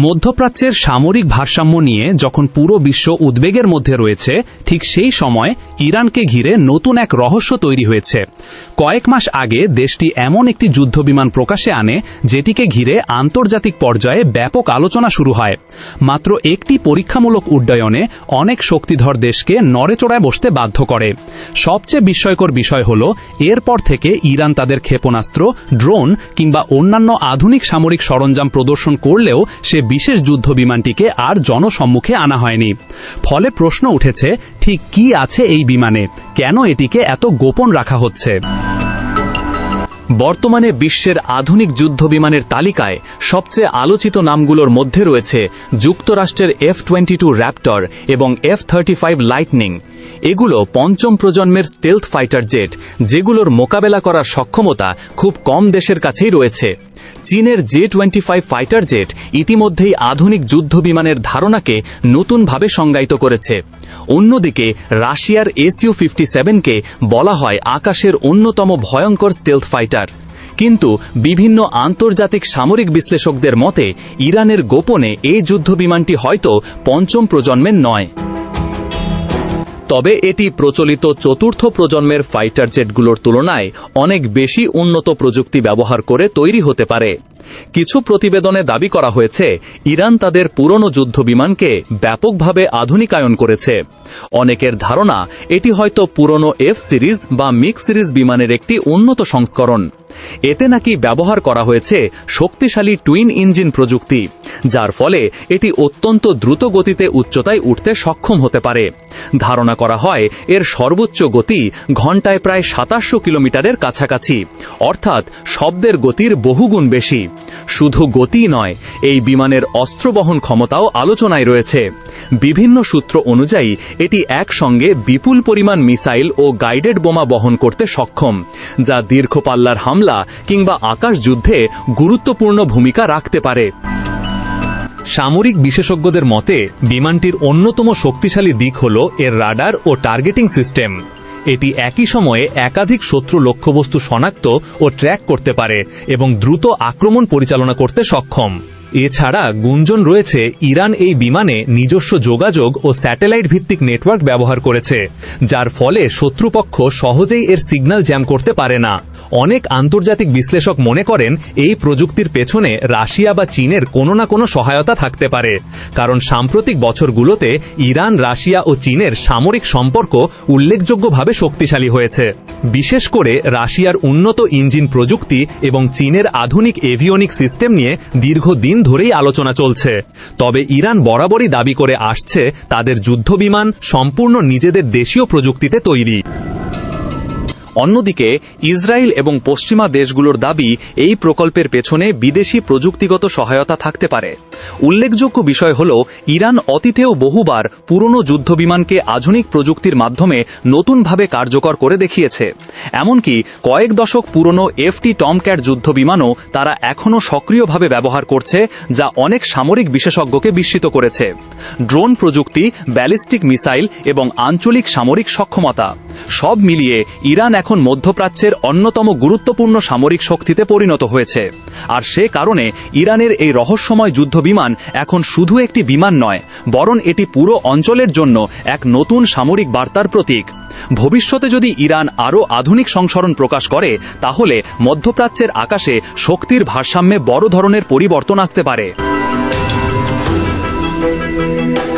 মধ্যপ্রাচ্যের সামরিক ভারসাম্য নিয়ে যখন পুরো বিশ্ব উদ্বেগের মধ্যে রয়েছে, ঠিক সেই সময় ইরানকে ঘিরে নতুন এক রহস্য তৈরি হয়েছে। কয়েক মাস আগে দেশটি এমন একটি যুদ্ধবিমান প্রকাশে আনে যেটিকে ঘিরে আন্তর্জাতিক পর্যায়ে ব্যাপক আলোচনা শুরু হয়। মাত্র একটি পরীক্ষামূলক উড্ডয়নে অনেক শক্তিধর দেশকে নড়েচড়ায় বসতে বাধ্য করে। সবচেয়ে বিস্ময়কর বিষয় হল, এরপর থেকে ইরান তাদের ক্ষেপণাস্ত্র, ড্রোন কিংবা অন্যান্য আধুনিক সামরিক সরঞ্জাম প্রদর্শন করলেও সে বিশেষ যুদ্ধবিমানটিকে আর জনসম্মুখে আনা হয়নি। ফলে প্রশ্ন উঠেছে, ঠিক কি আছে এই বিমানে, কেন এটিকে এত গোপন রাখা হচ্ছে? বর্তমানে বিশ্বের আধুনিক যুদ্ধবিমানের তালিকায় সবচেয়ে আলোচিত নামগুলোর মধ্যে রয়েছে যুক্তরাষ্ট্রের F-22 র্যাপটর এবং F-35 লাইটনিং। এগুলো পঞ্চম প্রজন্মের স্টেলথ ফাইটার জেট, যেগুলোর মোকাবেলা করার সক্ষমতা খুব কম দেশের কাছেই রয়েছে। চীনের J-25 ফাইটার জেট ইতিমধ্যেই আধুনিক যুদ্ধবিমানের ধারণাকে নতুনভাবে সংজ্ঞায়িত করেছে। অন্যদিকে রাশিয়ার Su-57কে বলা হয় আকাশের অন্যতম ভয়ঙ্কর স্টেলথ ফাইটার। কিন্তু বিভিন্ন আন্তর্জাতিক সামরিক বিশ্লেষকদের মতে ইরানের গোপনে এই যুদ্ধবিমানটি হয়তো পঞ্চম প্রজন্মের নয়। তবে এটি প্রচলিত চতুর্থ প্রজন্মের ফাইটার জেটগুলোর তুলনায় অনেক বেশি উন্নত প্রযুক্তি ব্যবহার করে তৈরি হতে পারে। কিছু প্রতিবেদনে দাবি করা হয়েছে ইরান তাদের পুরনো যুদ্ধবিমানকে ব্যাপকভাবে আধুনিকায়ন করেছে। অনেকের ধারণা এটি হয়তো পুরনো F সিরিজ বা মিক্স সিরিজ বিমানের একটি উন্নত সংস্করণ। এতে নাকি ব্যবহার করা হয়েছে শক্তিশালী টুইন ইঞ্জিন প্রযুক্তি, যার ফলে এটি অত্যন্ত দ্রুত গতিতে উচ্চতায় উঠতে সক্ষম হতে পারে। ধারণা করা হয় এর সর্বোচ্চ গতি ঘণ্টায় প্রায় 2700 কিলোমিটারের কাছাকাছি, অর্থাৎ শব্দের গতির বহুগুণ বেশি। শুধু গতি নয়, এই বিমানের অস্ত্রবহন ক্ষমতাও আলোচনায় রয়েছে। বিভিন্ন সূত্র অনুযায়ী এটি একসঙ্গে বিপুল পরিমাণ মিসাইল ও গাইডেড বোমা বহন করতে সক্ষম, যা দীর্ঘ পাল্লার হামলা কিংবা আকাশ যুদ্ধে গুরুত্বপূর্ণ ভূমিকা রাখতে পারে। সামরিক বিশেষজ্ঞদের মতে বিমানটির অন্যতম শক্তিশালী দিক হল এর রাডার ও টার্গেটিং সিস্টেম। এটি একই সময়ে একাধিক শত্রু লক্ষ্যবস্তু শনাক্ত ও ট্র্যাক করতে পারে এবং দ্রুত আক্রমণ পরিচালনা করতে সক্ষম। এছাড়া গুঞ্জন রয়েছে ইরান এই বিমানে নিজস্ব যোগাযোগ ও স্যাটেলাইট ভিত্তিক নেটওয়ার্ক ব্যবহার করেছে, যার ফলে শত্রুপক্ষ সহজেই এর সিগন্যাল জ্যাম করতে পারে না। অনেক আন্তর্জাতিক বিশ্লেষক মনে করেন এই প্রযুক্তির পেছনে রাশিয়া বা চীনের কোনো না কোনো সহায়তা থাকতে পারে, কারণ সাম্প্রতিক বছরগুলোতে ইরান, রাশিয়া ও চীনের সামরিক সম্পর্ক উল্লেখযোগ্যভাবে শক্তিশালী হয়েছে। বিশেষ করে রাশিয়ার উন্নত ইঞ্জিন প্রযুক্তি এবং চীনের আধুনিক এভিওনিক সিস্টেম নিয়ে দীর্ঘদিন ধরেই আলোচনা চলছে। তবে ইরান বরাবরই দাবি করে আসছে তাদের যুদ্ধবিমান সম্পূর্ণ নিজেদের দেশীয় প্রযুক্তিতে তৈরি। অন্যদিকে ইসরায়েল এবং পশ্চিমা দেশগুলোর দাবি এই প্রকল্পের পেছনে বিদেশি প্রযুক্তিগত সহায়তা থাকতে পারে। উল্লেখযোগ্য বিষয় হল, ইরান অতীতেও বহুবার পুরনো যুদ্ধবিমানকে আধুনিক প্রযুক্তির মাধ্যমে নতুনভাবে কার্যকর করে দেখিয়েছে। এমনকি কয়েক দশক পুরনো FT টমক্যাট যুদ্ধবিমানও তারা এখনও সক্রিয়ভাবে ব্যবহার করছে, যা অনেক সামরিক বিশেষজ্ঞকে বিস্মিত করেছে। ড্রোন প্রযুক্তি, ব্যালিস্টিক মিসাইল এবং আঞ্চলিক সামরিক সক্ষমতা সব মিলিয়ে ইরান এখন মধ্যপ্রাচ্যের অন্যতম গুরুত্বপূর্ণ সামরিক শক্তিতে পরিণত হয়েছে। আর সে কারণে ইরানের এই রহস্যময় যুদ্ধবিমান এখন শুধু একটি বিমান নয়, বরং এটি পুরো অঞ্চলের জন্য এক নতুন সামরিক বার্তার প্রতীক। ভবিষ্যতে যদি ইরান আরও আধুনিক সংস্করণ প্রকাশ করে, তাহলে মধ্যপ্রাচ্যের আকাশে শক্তির ভারসাম্যে বড় ধরনের পরিবর্তন আসতে পারে।